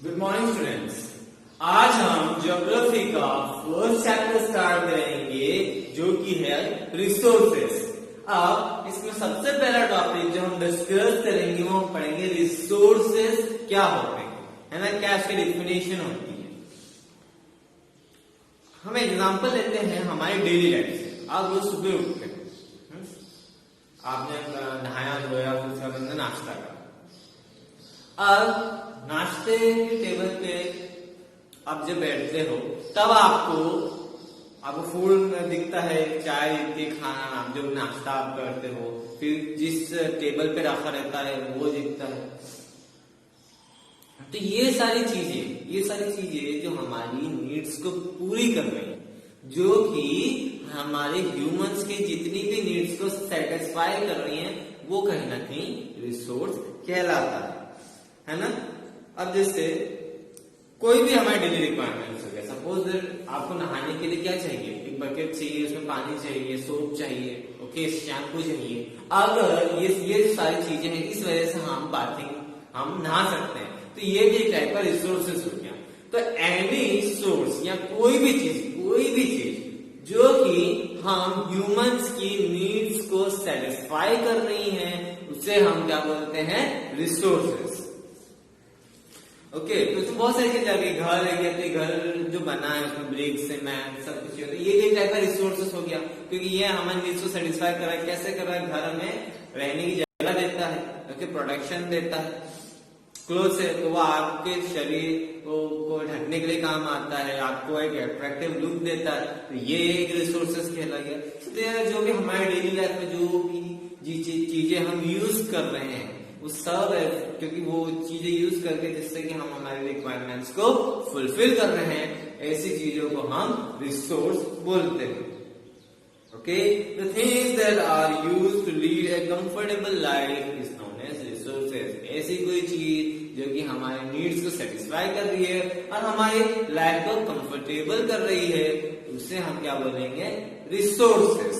Good morning students. आज हम geography का फर्स्ट चैप्टर स्टार्ट करेंगे जो कि है रिसोर्सेस। अब इसमें सबसे पहला टॉपिक जो हम डिस्कस करेंगे वो हम पढ़ेंगे रिसोर्सेस क्या होते हैं, है ना, क्या इसकी डेफिनेशन होती है। हम एग्जांपल लेते हैं हमारी डेली लाइफ से। आप रोज सुबह उठते हैं, आपने नहाया धोया, उसका बंदा नाश्ता करा। अब नाश्ते के टेबल पे आप जब बैठते हो तब आपको फूड दिखता है, चाय दिखती है, खाना आप जो नाश्ता आप करते हो, फिर जिस टेबल पे रखा रहता है वो दिखता है। तो ये सारी चीजें जो हमारी नीड्स को पूरी कर रही है, जो कि हमारे ह्यूमंस के जितनी भी नीड्स को सेटिस्फाई कर रही हैं, वो कहीं ना कहीं रिसोर्स कहलाता है ना। अब जैसे कोई भी हमारे डेली रिक्वायरमेंट्स हो गया, सपोज आपको नहाने के लिए क्या चाहिए, एक बकेट चाहिए, उसमें पानी चाहिए, सोप चाहिए, ओके, शैम्पू चाहिए। अगर ये सारी चीजें हैं, इस वजह से हम नहा सकते हैं, तो ये भी एक टाइप का रिसोर्सेस हो गया। तो एनी सोर्स या कोई भी चीज जो कि हम ह्यूमंस की नीड्स को सेटिस्फाई कर रही है, उसे हम क्या बोलते हैं, रिसोर्सेस। ओके, तो इसमें बहुत सारी चीजें आ गई। घर है, कहते घर जो बना है उसमें ब्रिक सीमेंट सब कुछ होता है, ये भी एक टाइप का रिसोर्सेस हो गया, क्योंकि ये हमारे नीड्स को सेटिस्फाई कर रहा है। कैसे कर रहा है, घर में रहने की जगह देता है, ओके, प्रोटेक्शन देता है। क्लोथ्स है तो वो आपके शरीर को ढकने के लिए काम आता है, आपको एक अट्रैक्टिव लुक देता है, तो ये एक रिसोर्सेस कहला गया। तो जो भी हमारे डेली लाइफ में जो भी चीजें हम यूज कर रहे हैं वो सब है, क्योंकि वो चीजें यूज करके जिससे कि हम हमारे रिक्वायरमेंट्स को फुलफिल कर रहे हैं, ऐसी चीजों को हम रिसोर्स बोलते हैं। Okay, the things that are used to lead a comfortable life is known as resources. ऐसी कोई चीज जो कि हमारे नीड्स को सेटिस्फाई कर रही है और हमारी लाइफ को कंफर्टेबल कर रही है, उसे हम क्या बोलेंगे, resources.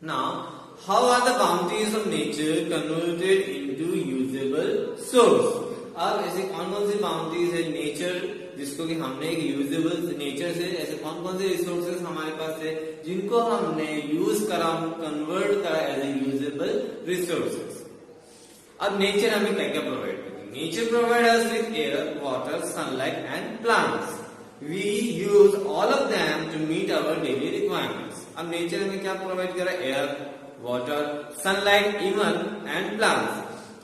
Now how are the bounties of nature converted into usable source? अब ऐसे कौन कौन सी बाउंड्रीज है नेचर जिसको कि हमने एक यूजेबल नेचर से, ऐसे कौन कौन से रिसोर्सेज हमारे पास है जिनको हमने यूज करा, कन्वर्ट करा एज ए यूजेबल रिसोर्सेज। अब नेचर हमें क्या क्या प्रोवाइड करती है? Nature provide us with air, water, sunlight and plants. We use all of them to meet our daily requirements. अब नेचर हमें क्या प्रोवाइड करा? Air, water, sunlight, even and plants.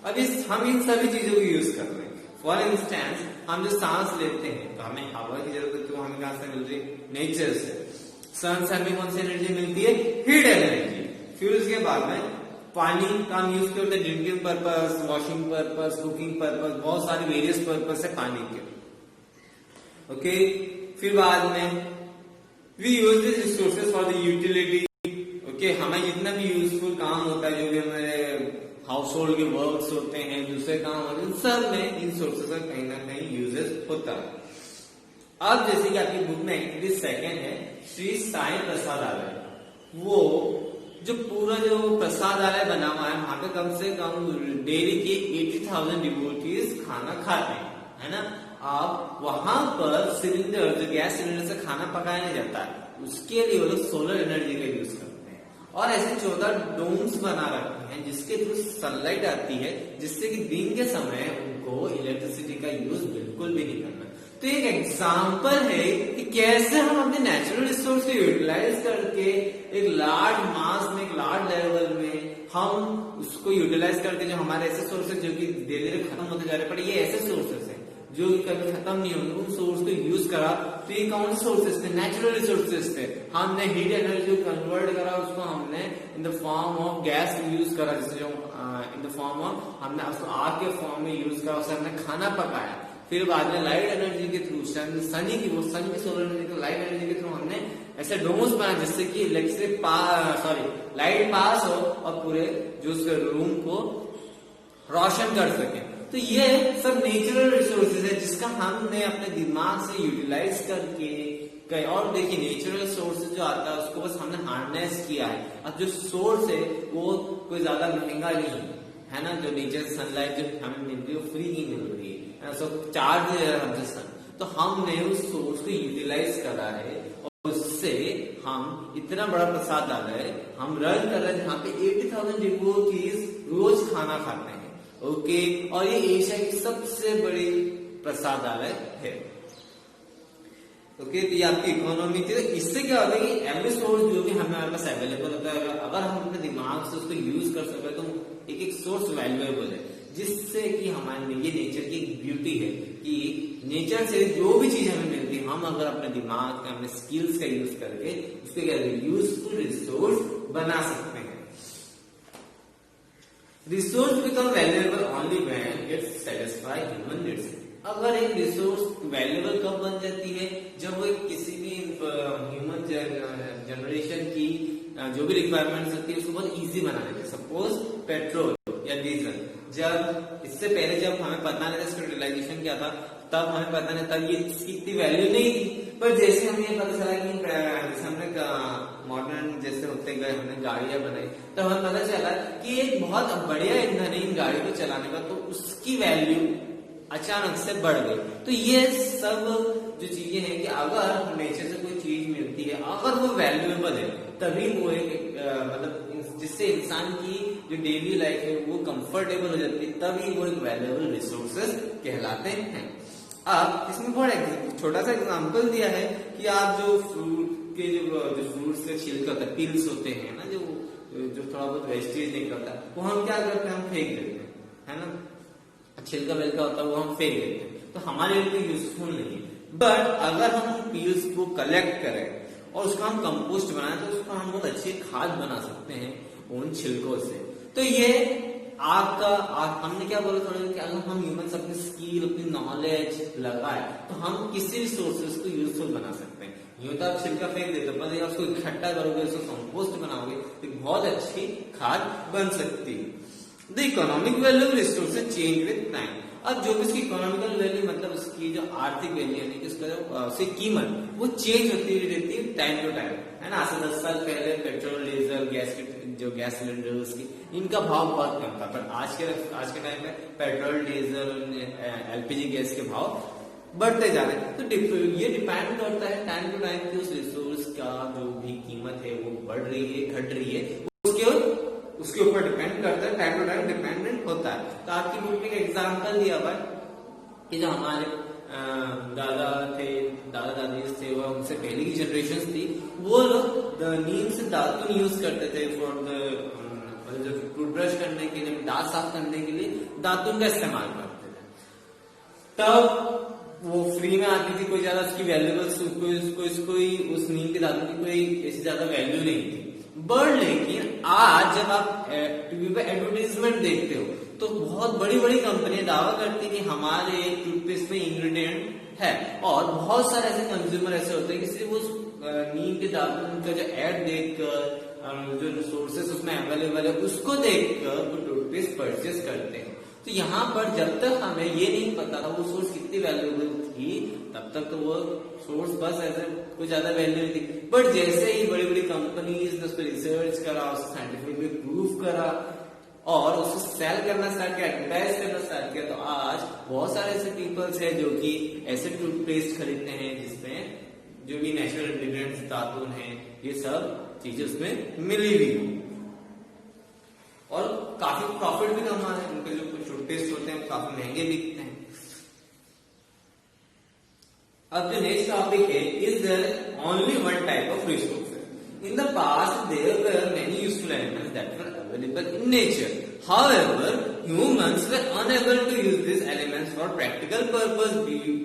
अब हम इन सभी चीजों को यूज कर रहे हैं। फॉर इंस्टेंस, हम जो सांस लेते हैं तो हमें हवा की जरूरत है, तो हमें कहां से मिल रही है? नेचर से। सन से हमें कौन सी एनर्जी मिलती है? Heat energy. फिर उसके बाद में पानी का हम यूज करते हैं drinking purpose, washing purpose, cooking purpose, बहुत सारे वेरियस पर्पस है पानी के। ओके, फिर बाद में we use this resources for the utility. Okay, हमें जितना भी यूजफुल काम होता है, जो भी हमारे हाउस होल्ड के वर्क्स होते हैं, दूसरे काम होते हैं, सब में इन सोर्सेज का कहीं ना कहीं यूजेस होता है। अब जैसे कि आपकी बुक में एक्टिविटी सेकंड है श्री साई प्रसादालय। वो जो पूरा जो प्रसादालय बना हुआ है, वहां पे कम से कम डेली के 80,000 डिवोटीज खाना खाते हैं, है ना। अब वहां पर सिलेंडर, जो गैस सिलेंडर से खाना पकाया नहीं जाता है, उसके लिए वो लोग सोलर एनर्जी का यूज करते हैं और ऐसे 14 डोम्स बना रखे हैं जिसके थ्रू सनलाइट आती है, जिससे कि दिन के समय उनको इलेक्ट्रिसिटी का यूज बिल्कुल भी नहीं करना। तो एक एग्जांपल है कि कैसे हम अपने नेचुरल रिसोर्स को यूटिलाइज करके एक लार्ज मास में, एक लार्ज लेवल में हम उसको यूटिलाइज करके, जो हमारे ऐसे सोर्सेज जो कि धीरे धीरे खत्म होते जा रहे, पर ये ऐसे सोर्सेज है जो कभी खत्म नहीं होंगे, उन सोर्स को यूज करा। तो ये कौन से सोर्सेज थे? नेचुरल रिसोर्सेज थे। हमने हीट एनर्जी को कन्वर्ट करा, उसको हमने in the form of gas use करा, जैसे जो इन द फॉर्म ऑफ हमने उसको आग के फॉर्म में यूज करा, उससे हमने खाना पकाया। फिर बाद में लाइट एनर्जी के थ्रू, सन की सोलर एनर्जी, लाइट एनर्जी के थ्रू हमने ऐसे डोम्स बनाए जिससे कि लाइट पास हो और पूरे जो रूम को रोशन कर सके। तो ये सब नेचुरल रिसोर्सेज है जिसका हमने अपने दिमाग से यूटिलाइज करके, और देखिए नेचुरल सोर्सेज जो आता है उसको बस हमने हार्नेस किया है। अब जो सोर्स है वो कोई ज्यादा महंगा नहीं है ना, जो नेचर सनलाइट जो हमें मिल रही है वो फ्री की मिल रही है, चार्ज हमसे सन, तो हमने उस सोर्स को यूटिलाइज करा है और उससे हम इतना बड़ा प्रसाद डाला है, हम रन कर रहे हैं जहाँ पे 80,000 डिवोटीज रोज खाना खाते हैं। ओके, और ये एशिया की सबसे बड़ी प्रसादालय है। ओके, तो ये आपकी इकोनॉमी थी। तो इससे क्या होता है कि एवरी सोर्स जो भी हमारे पास अवेलेबल होता है, अगर हम अपने दिमाग से उसको यूज कर सके तो एक एक सोर्स वैल्यूएबल है, जिससे कि हमारे ये नेचर की एक ब्यूटी है कि नेचर से जो भी चीज हमें मिलती है, हम अगर अपने दिमाग का, अपने स्किल्स का यूज करके उसको क्या यूजफुल रिसोर्स बना सकते हैं। Resource become valuable only when it satisfy human needs. अगर एक रिसोर्स वैल्यूएबल कब बन जाती है, जब वो किसी भी ह्यूमन जनरेशन की जो भी रिक्वायरमेंट्स होती है उसको बहुत इजी बना देते हैं। सपोज पेट्रोल या डीजल, जब इससे पहले जब हमें पता नहीं था इसका यूटिलाइजेशन क्या था, तब हमें पता नहीं, तब ये इसकी इतनी वैल्यू नहीं थी। पर जैसे हमें पता चला कि जैसे हमने मॉडर्न जैसे होते गए, हमने गाड़ियां बनाई, तो हमें पता चला कि एक बहुत बढ़िया ईंधन है इन गाड़ी को चलाने का, तो उसकी वैल्यू अचानक से बढ़ गई। तो ये सब जो चीजें हैं कि अगर नेचर से कोई चीज मिलती है, अगर वो वैल्यूएबल है, तभी वो एक मतलब जिससे इंसान की जो डेली लाइफ है वो कंफर्टेबल हो जाती है, तभी वो एक वैल्यूएबल रिसोर्सेज कहलाते हैं। अब इसमें बहुत छोटा सा एग्जांपल दिया है कि आप जो फ्रूट के जो फ्रूट्स के छिलका होता है, पील्स होते हैं ना, जो थोड़ा बहुत वेस्टेज निकलता है, वो हम क्या करते हैं, हम फेंक देते हैं, है ना, छिलका विलका होता है वो हम फेंक देते हैं, तो हमारे लिए यूजफुल नहीं है। बट अगर हम पील्स को कलेक्ट करें और उसका हम कंपोस्ट बनाएं, तो उसको हम बहुत अच्छी खाद बना सकते हैं उन छिलकों से। तो ये आपका हमने क्या बोला थोड़ा कि अगर हम ह्यूमंस अपनी स्किल, अपनी नॉलेज लगाए, तो हम किसी भी सोर्सेस को यूजफुल बना सकते हैं। यूं तो आप छिलका फेंक देते हो, पर उसको इकट्ठा करोगे, उसको कंपोस्ट बनाओगे, तो बहुत अच्छी खाद बन सकती है। The economic value of resources change with time. अब जो भी इसकी इकोनॉमिकल वैल्यू मतलब उसकी जो आर्थिक वैल्यू यानी कि उसका जो उसकी कीमत वो चेंज होती रहती है टाइम टू टाइम, है ना। आज से 10 साल पहले पेट्रोल, डीजल, गैस के जो गैस सिलेंडर्स की इनका भाव बहुत कम था, पर आज के टाइम में पेट्रोल, डीजल, एलपीजी गैस के भाव बढ़ते जा रहे हैं। तो ये डिपेंड करता है टाइम टू टाइम कि उस रिसोर्स का जो भी कीमत है वो बढ़ रही है, घट रही है, उसके ऊपर डिपेंड करता है, टाइम टू टाइम डिपेंडेंट होता है। तो आपकी बुक में एक एग्जांपल दिया हुआ है कि जो हमारे दादा दादी थे, वो उनसे पहले की जनरेशन थी, वो लोग नीम से दातुन यूज करते थे फॉर द जो टूथब्रश करने के लिए, दांत साफ करने के लिए दातुन का इस्तेमाल करते थे। तब वो फ्री में आती थी, कोई ज्यादा उसकी वैल्यूबल कोई उस नीम के दातुन की कोई ऐसी ज्यादा वैल्यू नहीं थी। बट लेकिन आज जब आप टीवी पे एडवर्टाइजमेंट देखते हो, तो बहुत बड़ी बड़ी कंपनियां दावा करती है कि हमारे टूथपेस्ट में इंग्रेडिएंट है, और बहुत सारे ऐसे कंज्यूमर ऐसे होते हैं कि सिर्फ उस नीम के दातुन का जो एड देखकर, जो रिसोर्सेस उसमें अवेलेबल है उसको देखकर वो टूथपेस्ट परचेज करते हैं। तो यहाँ पर जब तक हमें ये नहीं पता था वो सोर्स कितनी वैल्यूएबल थी, तब तक तो वो सोर्स बस ऐसे कोई ज्यादा वैल्यू नहीं थी। बट जैसे ही बड़ी बड़ी कंपनीज ने उस पर रिसर्च करा, उसको साइंटिफिकली प्रूव करा और उसको सेल करना स्टार्ट किया, एडवर्टाइज करना स्टार्ट किया, तो आज बहुत सारे ऐसे पीपल्स हैं जो कि ऐसे टूथपेस्ट खरीदते हैं जिसमें जो भी नेचुरल इंग्रेडिएंट्स, दातुन है, ये सब चीजें उसमें मिली हुई और काफी प्रॉफिट भी कमा रहे हैं। उनके जो टूथपेस्ट होते हैं काफी महंगे बिकते हैं। अब जो नेक्स्ट टॉपिक है, is there only one type of resources. In the past there were many useful elements that were available in nature, however humans were unable to use these elements for practical purpose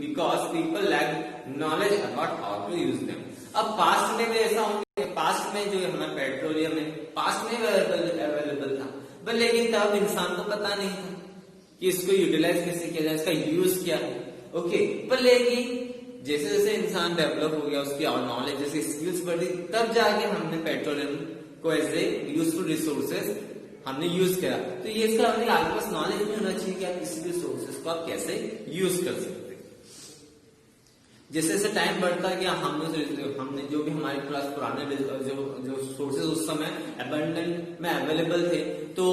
because people lacked knowledge about how to use them। अब past में भी ऐसा होंगे, past में जो हमारा petroleum है past में अवेलेबल था, पर लेकिन तब इंसान को पता नहीं था कि इसको यूटिलाइज कैसे किया जाए, इसका यूज क्या है। ओके, पर लेकिन जैसे जैसे इंसान डेवलप हो गया, उसकी नॉलेज जैसे स्किल्स बढ़ी, तब जाके हमने पेट्रोलियम को ऐसे यूजफुल रिसोर्सेज हमने यूज करा। तो ये इसका आपके पास नॉलेज भी होना चाहिए कि आप किसी भी रिसोर्सेज को आप कैसे यूज कर सकते हैं। जैसे जैसे टाइम बढ़ता गया, हमने जो भी हमारे पास पुराने जो सोर्सेज उस समय अबंडेंट में अवेलेबल थे, तो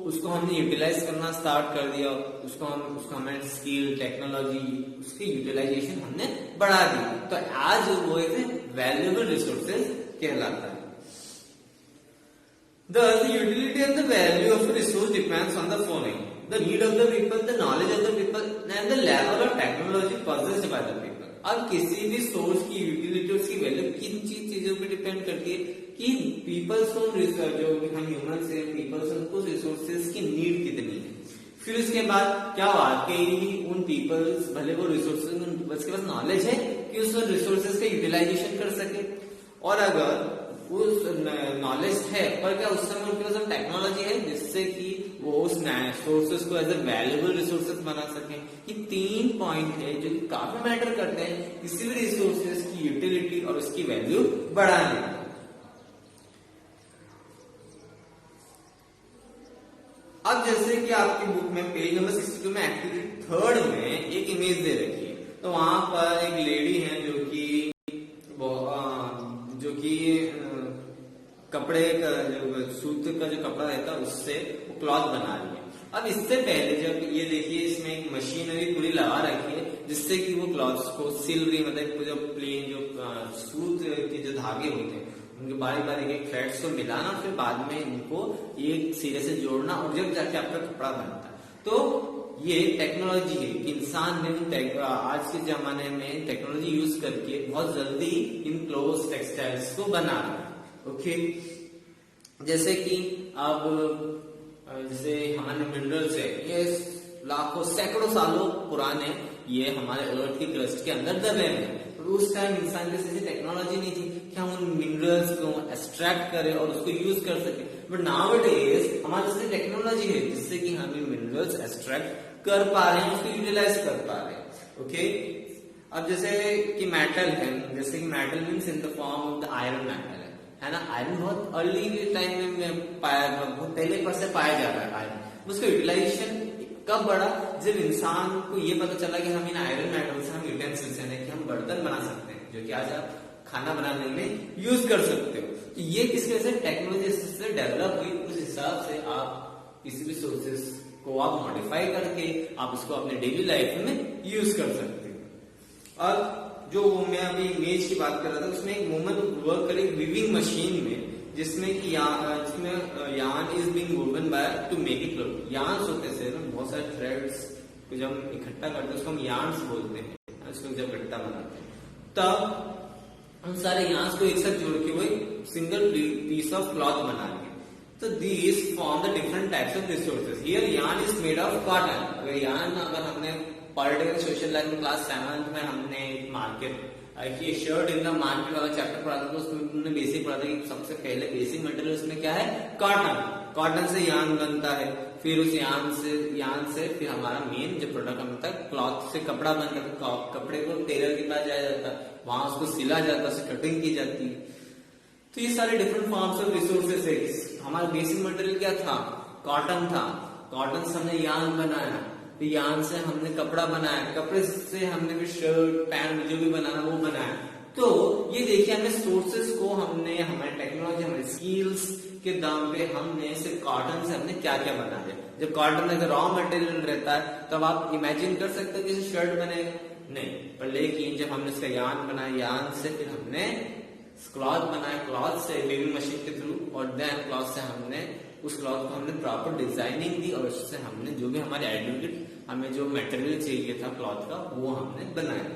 उसको हमने यूटिलाइज करना स्टार्ट कर दिया, उसको हमें स्किल टेक्नोलॉजी उसकी यूटिलाइजेशन हमने बढ़ा दी, तो आज वो एक वैल्यूएबल रिसोर्सेज कहलाता है। Thus, the utility and the value of a resource depends on the following: the need of the people, the knowledge of the people, and the level of technology possessed by the people. अब किसी भी source की utility और उसकी value किन चीजों पे depend करती है कि पीपल्स को जो हम ह्यूमन से पीपल्स उनको रिसोर्सेज की नीड कितनी है। फिर उसके बाद क्या वाकई उन पीपल्स भले वो रिसोर्सेज उसके पास नॉलेज है कि उस रिसोर्सेज का यूटिलाइजेशन कर सके, और अगर उस नॉलेज है पर क्या उस समय उनके पास टेक्नोलॉजी है जिससे कि वो उस सोर्सेस को एज ए वैल्यूएबल रिसोर्सेस बना सके। ये 3 पॉइंट है जो कि काफी मैटर करते हैं किसी भी रिसोर्सेस की यूटिलिटी और उसकी वैल्यू बढ़ाने में। अब जैसे कि आपकी बुक में पेज नंबर 62 में एक्टिविटी 3 में एक इमेज दे रखी है, तो वहां पर एक लेडी है जो कि कपड़े का जो सूत्र का जो कपड़ा रहता है उससे वो क्लॉथ बना रही है। अब इससे पहले जब ये देखिए इसमें एक मशीनरी पूरी लगा रखी है जिससे कि वो क्लॉथ्स को सिल रही, मतलब जो प्लेन जो सूत के जो धागे होते हैं उनके बारी बारी एक थ्रेड्स को मिलाना, फिर बाद में इनको एक सिरे से जोड़ना और जब जाके आपका कपड़ा बनता है। तो ये टेक्नोलॉजी है कि इंसान ने आज के जमाने में टेक्नोलॉजी यूज करके बहुत जल्दी इन क्लोथ टेक्सटाइल्स को बना रहा है। ओके, जैसे कि अब जैसे हमारे मिनरल्स है ये लाखों सैकड़ों सालों पुराने, ये हमारे अर्थ की क्रस्ट के अंदर दबे हैं। उस टाइम इंसान के जैसे टेक्नोलॉजी नहीं थी कि हम उन मिनरल्स को एक्सट्रैक्ट करें और उसको यूज कर सके, बट नाउअडेज हमारे पास टेक्नोलॉजी है जिससे कि हम मिनरल्स एक्सट्रैक्ट कर पा रहे हैं, उसको यूटिलाइज कर पा रहे हैं। ओके, अब जैसे कि मेटल है, जैसे कि metal means in the form of the iron metal है ना। आयरन बहुत अर्ली टाइम में पाया, बहुत पहले पर से पाया जा रहा है आयरन। उसका यूटिलाइजेशन कब बढ़ा जब इंसान को ये पता चला कि हम इन आयरन मेटल से हम यूटेंसिल्स यानी कि हम बर्तन बना सकते हैं जो कि आज आप खाना बनाने में यूज कर सकते हो। तो ये किस वजह से टेक्नोलॉजी से डेवलप हुई, उस हिसाब से आप किसी भी सोर्सेस को आप मॉडिफाई करके आप उसको अपने डेली लाइफ में यूज कर सकते हो। और जो मैं अभी इमेज की बात कर रहा था उसमें एक वुमन वर्क कर रही विविंग मशीन में, जिसमें कि यान is being woven by two make it cloth. Yarns होते से ना बहुत सारे थ्रेड्स को जब इकट्ठा करते हैं उसको हम यार्न्स बोलते हैं, उसको जब इकट्ठा बनाते हैं तब उन सारे यार्न्स को एक साथ जोड़ के वो सिंगल पीस ऑफ क्लॉथ बना रही है। तो these form the different types of resources. Here yarn is made of cotton. अगर यार्न अगर हमने पॉलिटिकल सोशल लाइफ में क्लास 7 में हमने मार्केट ये शर्ट इन द मार्केट वाला चैप्टर पढ़ा था, तो उसमें हमने बेसिक पढ़ा था कि सबसे पहले बेसिक मटेरियल उसमें क्या है, कॉटन। कॉटन से यार्न बनता है, फिर उस यार्न से फिर हमारा मेन जो प्रोडक्ट बनता है क्लॉथ से कपड़ा बनता है। कपड़े को टेलर के पास जाया जाता है, वहां उसको सिला जाता है, उससे कटिंग की जाती है। तो ये सारे डिफरेंट फॉर्म्स ऑफ रिसोर्सेस है। हमारा बेसिक मटेरियल क्या था, कॉटन था। कॉटन से हमने यार्न बनाया, यार्न से हमने कपड़ा बनाया, कपड़े से हमने भी शर्ट पैंट जो भी बनाना वो बनाया। तो ये देखिए हमें सोर्सेस को हमने हमारे टेक्नोलॉजी हमारे स्किल्स के दाम पे हमने सिर्फ कॉटन से हमने क्या क्या बना दिया। जब कॉटन अगर रॉ मटेरियल रहता है तब आप इमेजिन कर सकते हो कि शर्ट बनेगा नहीं, पर लेकिन जब हमने इसका यार्न बनाया, यार्न से फिर हमने क्लॉथ बनाया, क्लॉथ से वेविंग मशीन के थ्रू, और देन क्लॉथ से हमने उस क्लॉथ को हमने प्रॉपर डिजाइनिंग दी और उससे हमने जो भी हमारे एडिटेड हमें जो मटेरियल चाहिए था क्लॉथ का वो हमने बनाया।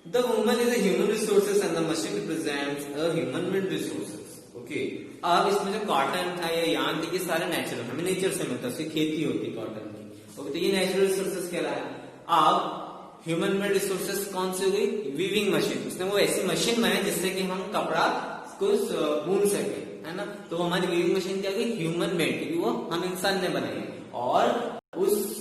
The woman is a human resources and the machine represents a human made resources. Okay, अब इसमें जो कॉटन था या यार्न थी ये सारे नेचुरल हमें नेचर से मिलता है, उसकी खेती होती कॉटन की। ओके, तो ये नेचुरल रिसोर्सेस कहलाया। अब ह्यूमन मेड रिसोर्सेस कौन सी हुई, वीविंग मशीन। उसने वो ऐसी मशीन बनाई जिससे कि हम कपड़ा को बुन सके, है ना। तो हमारी वीविंग मशीन क्या हुई, ह्यूमन मेड, क्योंकि वो हम इंसान ने बनाई है। और उस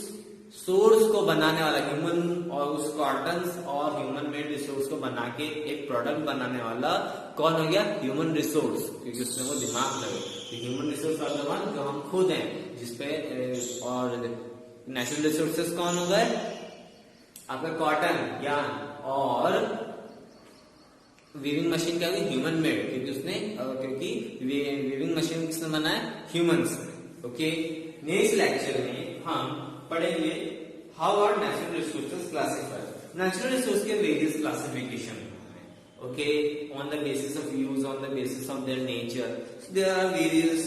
सोर्स को बनाने वाला ह्यूमन और उस कॉटन और ह्यूमन मेड रिसोर्स को बना के एक प्रोडक्ट बनाने वाला कौन हो गया, ह्यूमन रिसोर्स, क्योंकि उसमें वो दिमाग लगे। तो ह्यूमन रिसोर्स और जो हम खुद हैं जिसपे, और नेचुरल रिसोर्सेस कौन हो गए आपका कॉटन, यार्न और वीविंग मशीन क्या होगी, ह्यूमन मेड, क्योंकि उसने क्योंकि वीविंग मशीन किसने बनाया, ह्यूमंस। ओके, नेक्स्ट लेक्चर में हम पढ़ेंगे how are natural resources classified. Natural resource के various classification, okay, on the basis of use, on the basis of their nature, so there are various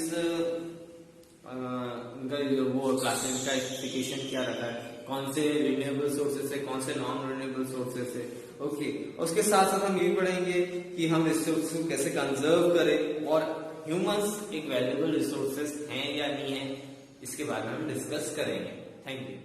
वो classification क्या रखा है, कौन से रिन्यूएबल सोर्सेस है, कौन से नॉन रिन्यूएबल सोर्सेस है। ओके, उसके साथ साथ हम ये पढ़ेंगे कि हम रिसोर्स को कैसे कंजर्व करें और ह्यूमंस एक वैल्यूएबल रिसोर्सेस हैं या नहीं है, इसके बारे में हम डिस्कस करेंगे। Thank you.